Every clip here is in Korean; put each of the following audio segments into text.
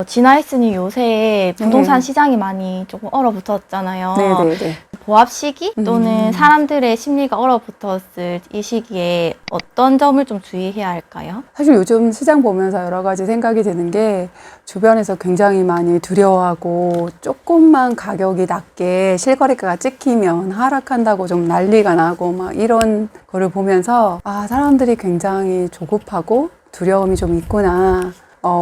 진아이스님 요새 부동산 네. 시장이 많이 조금 얼어붙었잖아요. 네네네. 보합 시기 또는 사람들의 심리가 얼어붙었을 이 시기에 어떤 점을 좀 주의해야 할까요? 사실 요즘 시장 보면서 여러 가지 생각이 드는 게 주변에서 굉장히 많이 두려워하고 조금만 가격이 낮게 실거래가가 찍히면 하락한다고 좀 난리가 나고 막 이런 거를 보면서 아, 사람들이 굉장히 조급하고 두려움이 좀 있구나.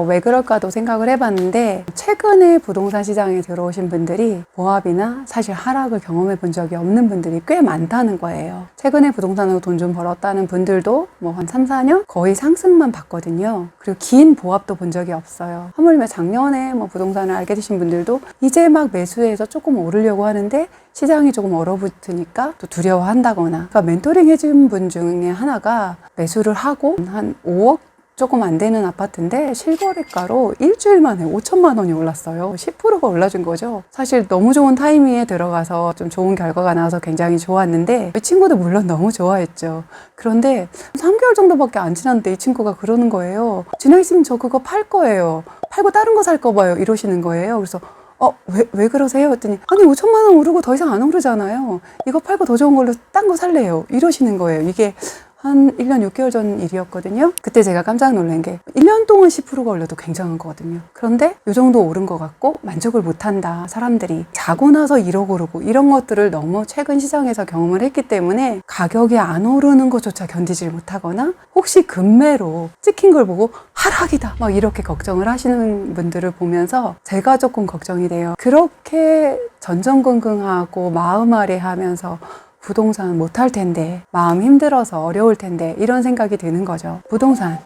왜 그럴까도 생각을 해봤는데 최근에 부동산 시장에 들어오신 분들이 보합이나 사실 하락을 경험해 본 적이 없는 분들이 꽤 많다는 거예요. 최근에 부동산으로 돈 좀 벌었다는 분들도 뭐 한 3, 4년 거의 상승만 봤거든요. 그리고 긴 보합도 본 적이 없어요. 하물며 작년에 뭐 부동산을 알게 되신 분들도 이제 막 매수해서 조금 오르려고 하는데 시장이 조금 얼어붙으니까 또 두려워한다거나. 그러니까 멘토링 해준 분 중에 하나가 매수를 하고 한 5억 조금 안 되는 아파트인데 실거래가로 일주일 만에 5천만 원이 올랐어요. 10%가 올라준 거죠. 사실 너무 좋은 타이밍에 들어가서 좀 좋은 결과가 나와서 굉장히 좋았는데 이 친구도 물론 너무 좋아했죠. 그런데 3개월 정도밖에 안 지났는데 이 친구가 그러는 거예요. 진아이스님 저 그거 팔 거예요. 팔고 다른 거 살 거 봐요. 이러시는 거예요. 그래서 왜 그러세요? 했더니 아니 5천만 원 오르고 더 이상 안 오르잖아요. 이거 팔고 더 좋은 걸로 딴 거 살래요. 이러시는 거예요. 이게 한 1년 6개월 전 일이었거든요. 그때 제가 깜짝 놀란 게 1년 동안 10%가 올려도 굉장한 거거든요. 그런데 이 정도 오른 것 같고 만족을 못한다. 사람들이 자고 나서 1억 오르고 이런 것들을 너무 최근 시장에서 경험을 했기 때문에 가격이 안 오르는 것조차 견디질 못하거나 혹시 급매로 찍힌 걸 보고 하락이다 막 이렇게 걱정을 하시는 분들을 보면서 제가 조금 걱정이 돼요. 그렇게 전전긍긍하고 마음 아래하면서 부동산 못할 텐데 마음 힘들어서 어려울 텐데 이런 생각이 드는 거죠. 부동산,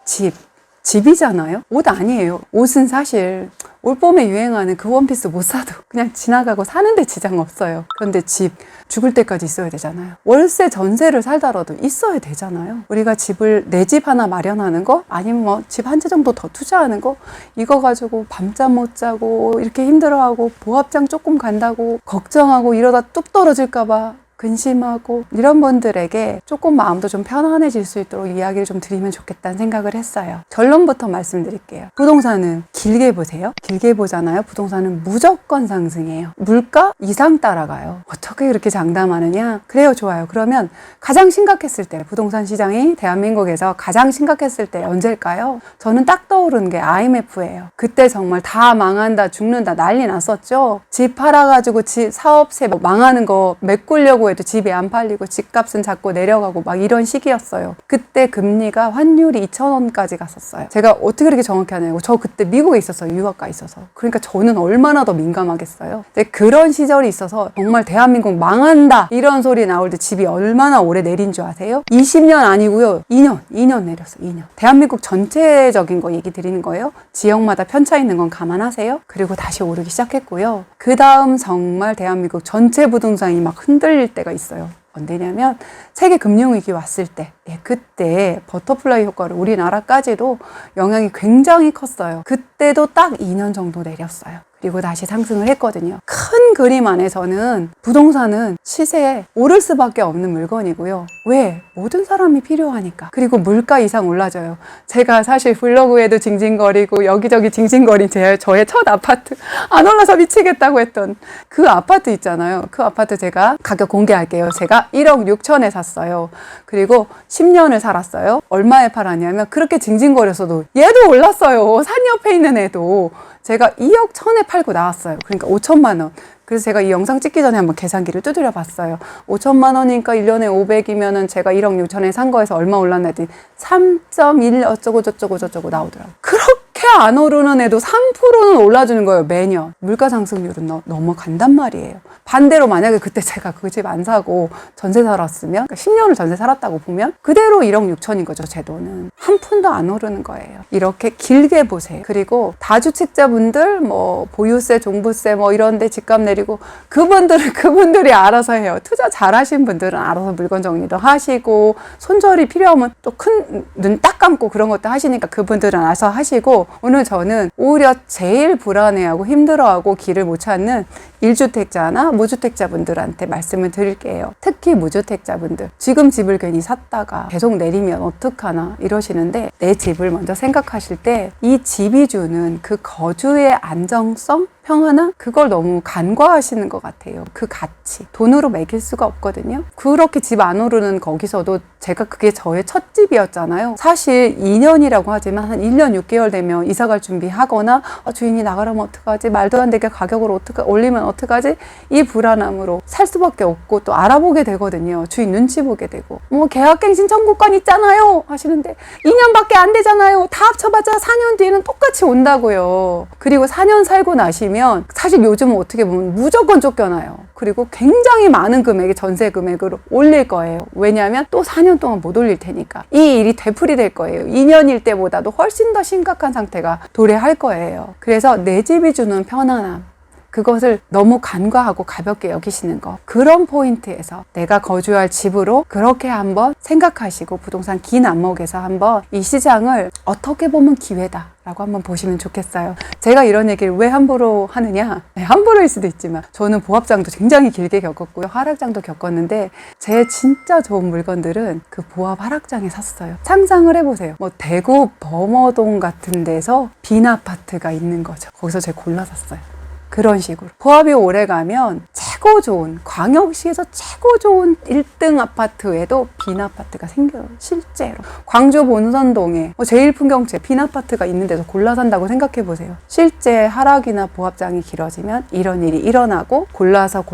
집이잖아요. 옷 아니에요. 옷은 사실 올 봄에 유행하는 그 원피스 못 사도 그냥 지나가고 사는데 지장 없어요. 그런데 집 죽을 때까지 있어야 되잖아요. 월세 전세를 살더라도 있어야 되잖아요. 우리가 집을 내 집 하나 마련하는 거 아니면 뭐 집 한 채 정도 더 투자하는 거 이거 가지고 밤잠 못 자고 이렇게 힘들어하고 보합장 조금 간다고 걱정하고 이러다 뚝 떨어질까 봐 근심하고 이런 분들에게 조금 마음도 좀 편안해질 수 있도록 이야기를 좀 드리면 좋겠다는 생각을 했어요. 결론부터 말씀드릴게요. 부동산은 길게 보세요. 길게 보잖아요. 부동산은 무조건 상승해요. 물가 이상 따라가요. 어떻게 그렇게 장담하느냐? 그래요, 좋아요. 그러면 가장 심각했을 때 부동산 시장이 대한민국에서 가장 심각했을 때 언제일까요? 저는 딱 떠오르는 게 IMF예요. 그때 정말 다 망한다, 죽는다 난리 났었죠. 집 팔아가지고 사업체 망하는 거 메꾸려고 해도 집이 안 팔리고 집값은 자꾸 내려가고 막 이런 시기였어요. 그때 금리가 환율이 2,000원까지 갔었어요. 제가 어떻게 그렇게 정확히 하냐고. 저 그때 미국에 있었어요. 유학가 있어서. 그러니까 저는 얼마나 더 민감하겠어요. 근데 그런 시절이 있어서 정말 대한민국 망한다 이런 소리 나올 때 집이 얼마나 오래 내린 줄 아세요? 20년 아니고요. 2년 내렸어요. 2년. 대한민국 전체적인 거 얘기 드리는 거예요. 지역마다 편차 있는 건 감안하세요. 그리고 다시 오르기 시작했고요. 그 다음 정말 대한민국 전체 부동산이 막 흔들릴 때가 있어요. 언제냐면 세계 금융위기 왔을 때 그때 버터플라이 효과를 우리나라까지도 영향이 굉장히 컸어요. 그때도 딱 2년 정도 내렸어요. 그리고 다시 상승을 했거든요. 큰 그림 안에서는 부동산은 시세에 오를 수밖에 없는 물건이고요. 왜? 모든 사람이 필요하니까. 그리고 물가 이상 올라져요. 제가 사실 블로그에도 징징거리고 여기저기 징징거린 저의 첫 아파트 안 올라서 미치겠다고 했던 그 아파트 있잖아요. 그 아파트 제가 가격 공개할게요. 제가 1억 6천에 샀어요. 그리고 10년을 살았어요. 얼마에 팔았냐면 그렇게 징징거렸어도 얘도 올랐어요. 산 옆에 있는 애도. 제가 2억 1천에 팔고 나왔어요. 그러니까 5천만 원. 그래서 제가 이 영상 찍기 전에 한번 계산기를 두드려 봤어요. 5천만 원이니까 1년에 500이면은 제가 1억 6천에 산 거에서 얼마 올랐나 했더니 3.1 어쩌고 저쩌고 나오더라고요. 그렇게 안 오르는 애도 3%는 올라주는 거예요, 매년. 물가 상승률은 넘어간단 말이에요. 반대로 만약에 그때 제가 그 집 안 사고 전세 살았으면, 그러니까 10년을 전세 살았다고 보면 그대로 1억 6천인 거죠, 제 돈은. 한 푼도 안 오르는 거예요. 이렇게 길게 보세요. 그리고 다주택자분들, 뭐 보유세, 종부세 뭐 이런 데 집값 내리고 그분들이 알아서 해요. 투자 잘하신 분들은 알아서 물건 정리도 하시고 손절이 필요하면 또 큰 눈 딱 감고 그런 것도 하시니까 그분들은 알아서 하시고 오늘 저는 오히려 제일 불안해하고 힘들어하고 길을 못 찾는 1주택자나 무주택자분들한테 말씀을 드릴게요. 특히 무주택자분들. 지금 집을 괜히 샀다가 계속 내리면 어떡하나 이러시는데, 내 집을 먼저 생각하실 때 이 집이 주는 그 거주의 안정성? 평안함? 그걸 너무 간과하시는 것 같아요. 그 가치. 돈으로 매길 수가 없거든요. 그렇게 집 안 오르는 거기서도 제가 그게 저의 첫 집이었잖아요. 사실 2년이라고 하지만 한 1년 6개월 되면 이사갈 준비하거나 주인이 나가라면 어떡하지? 말도 안 되게 가격을 어떻게 올리면 어떡하지? 이 불안함으로 살 수밖에 없고 또 알아보게 되거든요. 주인 눈치 보게 되고. 계약갱신 청구권 있잖아요 하시는데 2년밖에 안 되잖아요. 다 합쳐봤자 4년 뒤에는 똑같이 온다고요. 그리고 4년 살고 나시면 사실 요즘은 어떻게 보면 무조건 쫓겨나요. 그리고 굉장히 많은 금액이 전세 금액으로 올릴 거예요. 왜냐하면 또 4년 동안 못 올릴 테니까. 이 일이 되풀이될 거예요. 2년일 때보다도 훨씬 더 심각한 상태가 도래할 거예요. 그래서 내 집이 주는 편안함, 그것을 너무 간과하고 가볍게 여기시는 거, 그런 포인트에서 내가 거주할 집으로 그렇게 한번 생각하시고 부동산 긴 안목에서 한번 이 시장을 어떻게 보면 기회다 라고 한번 보시면 좋겠어요. 제가 이런 얘기를 왜 함부로 하느냐? 함부로일 수도 있지만 저는 보합장도 굉장히 길게 겪었고요. 하락장도 겪었는데 제 진짜 좋은 물건들은 그 보합 하락장에 샀어요. 상상을 해보세요. 대구 범어동 같은 데서 빈 아파트가 있는 거죠. 거기서 제가 골라 샀어요. 그런 식으로 보합이 오래 가면 최고 좋은, 광역시에서 최고 좋은 1등 아파트에도 빈 아파트가 생겨요. 실제로 광주 본선동에 제일풍경채 빈 아파트가 있는 데서 골라 산다고 생각해 보세요. 실제 하락이나 보합장이 길어지면 이런 일이 일어나고 골라서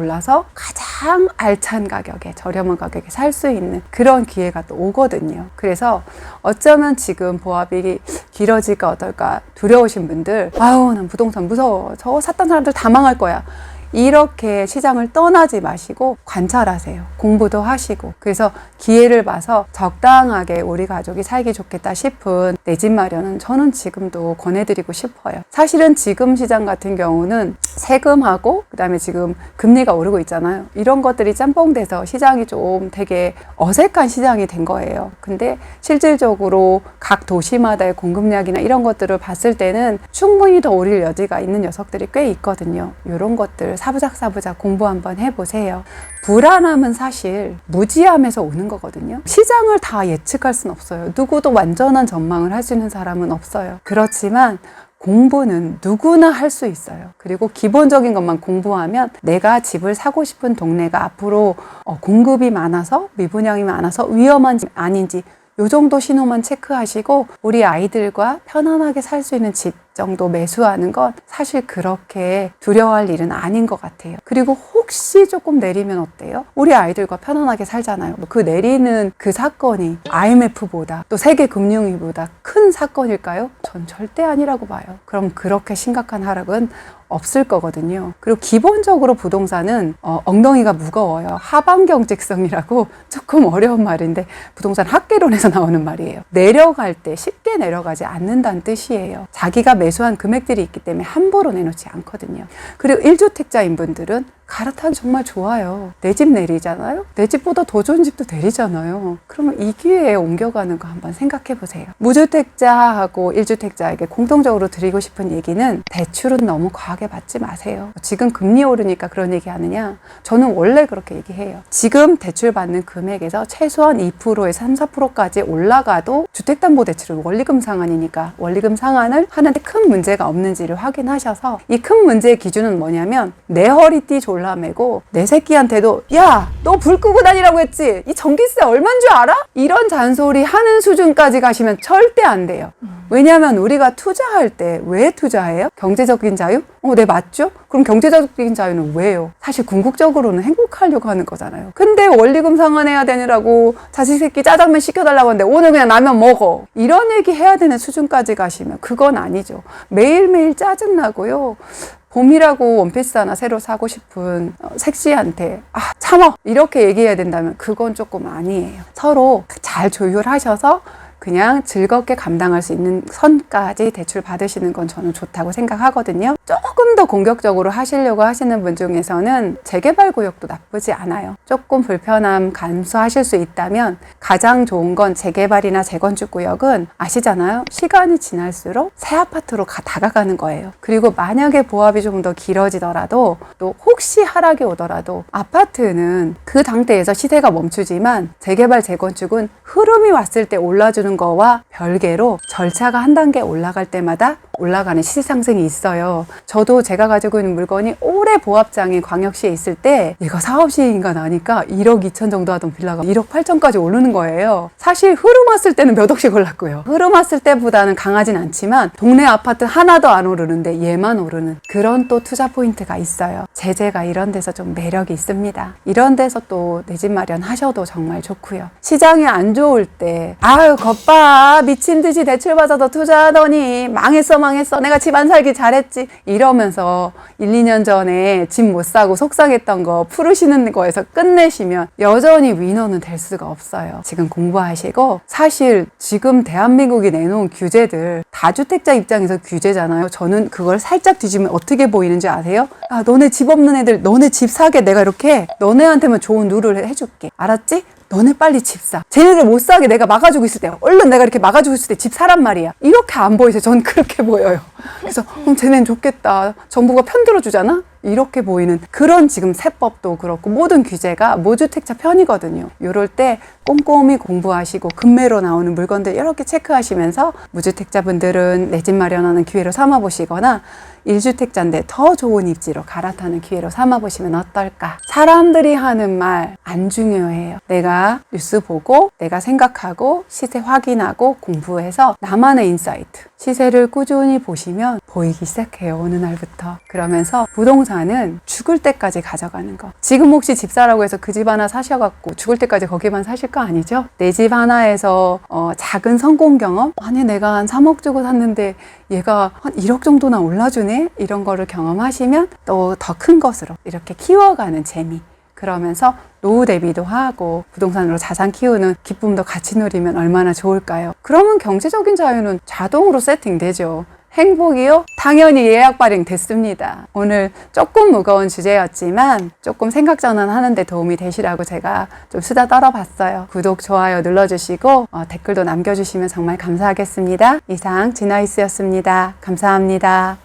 가장 알찬 가격에, 저렴한 가격에 살 수 있는 그런 기회가 또 오거든요. 그래서 어쩌면 지금 보합이 길어질까 어떨까 두려우신 분들, 난 부동산 무서워, 저거 샀던 사람들 다 망할 거야, 이렇게 시장을 떠나지 마시고 관찰하세요. 공부도 하시고. 그래서 기회를 봐서 적당하게 우리 가족이 살기 좋겠다 싶은 내 집 마련은 저는 지금도 권해드리고 싶어요. 사실은 지금 시장 같은 경우는 세금하고 그다음에 지금 금리가 오르고 있잖아요. 이런 것들이 짬뽕 돼서 시장이 좀 되게 어색한 시장이 된 거예요. 근데 실질적으로 각 도시마다의 공급량이나 이런 것들을 봤을 때는 충분히 더 오를 여지가 있는 녀석들이 꽤 있거든요. 이런 것들 사부작 공부 한번 해보세요. 불안함은 사실 무지함에서 오는 거거든요. 시장을 다 예측할 수는 없어요. 누구도 완전한 전망을 할 수 있는 사람은 없어요. 그렇지만 공부는 누구나 할 수 있어요. 그리고 기본적인 것만 공부하면 내가 집을 사고 싶은 동네가 앞으로 공급이 많아서, 미분양이 많아서 위험한지 아닌지 요 정도 신호만 체크하시고 우리 아이들과 편안하게 살 수 있는 집 정도 매수하는 건 사실 그렇게 두려워할 일은 아닌 것 같아요. 그리고 혹시 조금 내리면 어때요? 우리 아이들과 편안하게 살잖아요. 그 내리는 그 사건이 IMF보다 또 세계금융위보다 큰 사건일까요? 전 절대 아니라고 봐요. 그럼 그렇게 심각한 하락은 없을 거거든요. 그리고 기본적으로 부동산은 엉덩이가 무거워요. 하방 경직성이라고 조금 어려운 말인데 부동산 학개론에서 나오는 말이에요. 내려갈 때 쉽게 내려가지 않는다는 뜻이에요. 자기가 매수한 금액들이 있기 때문에 함부로 내놓지 않거든요. 그리고 1주택자인 분들은 갈아타기 정말 좋아요. 내 집 내리잖아요. 내 집보다 더 좋은 집도 내리잖아요. 그러면 이 기회에 옮겨가는 거 한번 생각해 보세요. 무주택자하고 1주택자에게 공통적으로 드리고 싶은 얘기는 대출은 너무 과하게 받지 마세요. 지금 금리 오르니까 그런 얘기 하느냐? 저는 원래 그렇게 얘기해요. 지금 대출 받는 금액에서 최소한 2%에서 3, 4%까지 올라가도 주택담보대출은 원리금 상환이니까 원리금 상환을 하는데 큰 문제가 없는지를 확인하셔서, 이 큰 문제의 기준은 뭐냐면 내 허리띠 졸라매고 내 새끼한테도 야, 너 불 끄고 다니라고 했지? 이 전기세 얼마인 줄 알아? 이런 잔소리 하는 수준까지 가시면 절대 안 돼요. 왜냐하면 우리가 투자할 때 왜 투자해요? 경제적인 자유? 네, 맞죠? 그럼 경제적인 자유는 왜요? 사실 궁극적으로는 행복하려고 하는 거잖아요. 근데 원리금 상환해야 되느라고 자식 새끼 짜장면 시켜달라고 하는데 오늘 그냥 라면 먹어, 이런 얘기 해야 되는 수준까지 가시면 그건 아니죠. 매일매일 짜증나고요. 봄이라고 원피스 하나 새로 사고 싶은 색시한테 참어, 이렇게 얘기해야 된다면 그건 조금 아니에요. 서로 잘 조율하셔서 그냥 즐겁게 감당할 수 있는 선까지 대출 받으시는 건 저는 좋다고 생각하거든요. 조금 더 공격적으로 하시려고 하시는 분 중에서는 재개발 구역도 나쁘지 않아요. 조금 불편함 감수하실 수 있다면 가장 좋은 건 재개발이나 재건축 구역은 아시잖아요. 시간이 지날수록 새 아파트로 다가가는 거예요. 그리고 만약에 보합이 좀 더 길어지더라도 또 혹시 하락이 오더라도 아파트는 그 당대에서 시세가 멈추지만 재개발 재건축은 흐름이 왔을 때 올라주는 거와 별개로 절차가 한 단계 올라갈 때마다 올라가는 시세 상승이 있어요. 저도 제가 가지고 있는 물건이 오래 보합장이 광역시에 있을 때 얘가 사업시행인가 나니까 1억 2천 정도 하던 빌라가 1억 8천까지 오르는 거예요. 사실 흐름 왔을 때는 몇 억씩 올랐고요. 흐름 왔을 때보다는 강하진 않지만 동네 아파트 하나도 안 오르는데 얘만 오르는 그런 또 투자 포인트가 있어요. 제재가 이런 데서 좀 매력이 있습니다. 이런 데서 또 내 집 마련하셔도 정말 좋고요. 시장이 안 좋을 때 아유 겉봐 미친 듯이 대출 받아서 투자하더니 망했어 내가 집 안 살기 잘했지 이러면서 1, 2년 전에 집 못 사고 속상했던 거 풀으시는 거에서 끝내시면 여전히 위너는 될 수가 없어요. 지금 공부하시고 사실 지금 대한민국이 내놓은 규제들 다주택자 입장에서 규제잖아요. 저는 그걸 살짝 뒤지면 어떻게 보이는지 아세요? 아 너네 집 없는 애들 너네 집 사게 내가 이렇게 너네한테만 좋은 룰을 해줄게. 알았지? 너네 빨리 집 사. 쟤네들 못 사게 내가 막아주고 있을 때 얼른 내가 이렇게 막아주고 있을 때 집 사란 말이야. 이렇게 안 보이세요? 전 그렇게 보여요. 그래서 쟤네는 좋겠다. 정부가 편들어 주잖아? 이렇게 보이는 그런 지금 세법도 그렇고 모든 규제가 무주택자 편이거든요. 이럴 때 꼼꼼히 공부하시고 급매로 나오는 물건들 이렇게 체크하시면서 무주택자분들은 내 집 마련하는 기회로 삼아보시거나 1주택자인데 더 좋은 입지로 갈아타는 기회로 삼아보시면 어떨까? 사람들이 하는 말 안 중요해요. 내가 뉴스 보고 내가 생각하고 시세 확인하고 공부해서 나만의 인사이트 시세를 꾸준히 보시면 보이기 시작해요. 어느 날부터. 그러면서 부동산은 죽을 때까지 가져가는 거. 지금 혹시 집 사라고 해서 그 집 하나 사셔갖고 죽을 때까지 거기만 사실 거 아니죠? 내 집 하나에서 작은 성공 경험? 아니 내가 한 3억 주고 샀는데 얘가 한 1억 정도나 올라주네? 이런 거를 경험하시면 또 더 큰 것으로 이렇게 키워가는 재미. 그러면서 노후 대비도 하고 부동산으로 자산 키우는 기쁨도 같이 누리면 얼마나 좋을까요? 그러면 경제적인 자유는 자동으로 세팅되죠. 행복이요? 당연히 예약 발행됐습니다. 오늘 조금 무거운 주제였지만 조금 생각 전환하는 데 도움이 되시라고 제가 좀 수다 떨어봤어요. 구독, 좋아요 눌러주시고 댓글도 남겨주시면 정말 감사하겠습니다. 이상 진아이스였습니다. 감사합니다.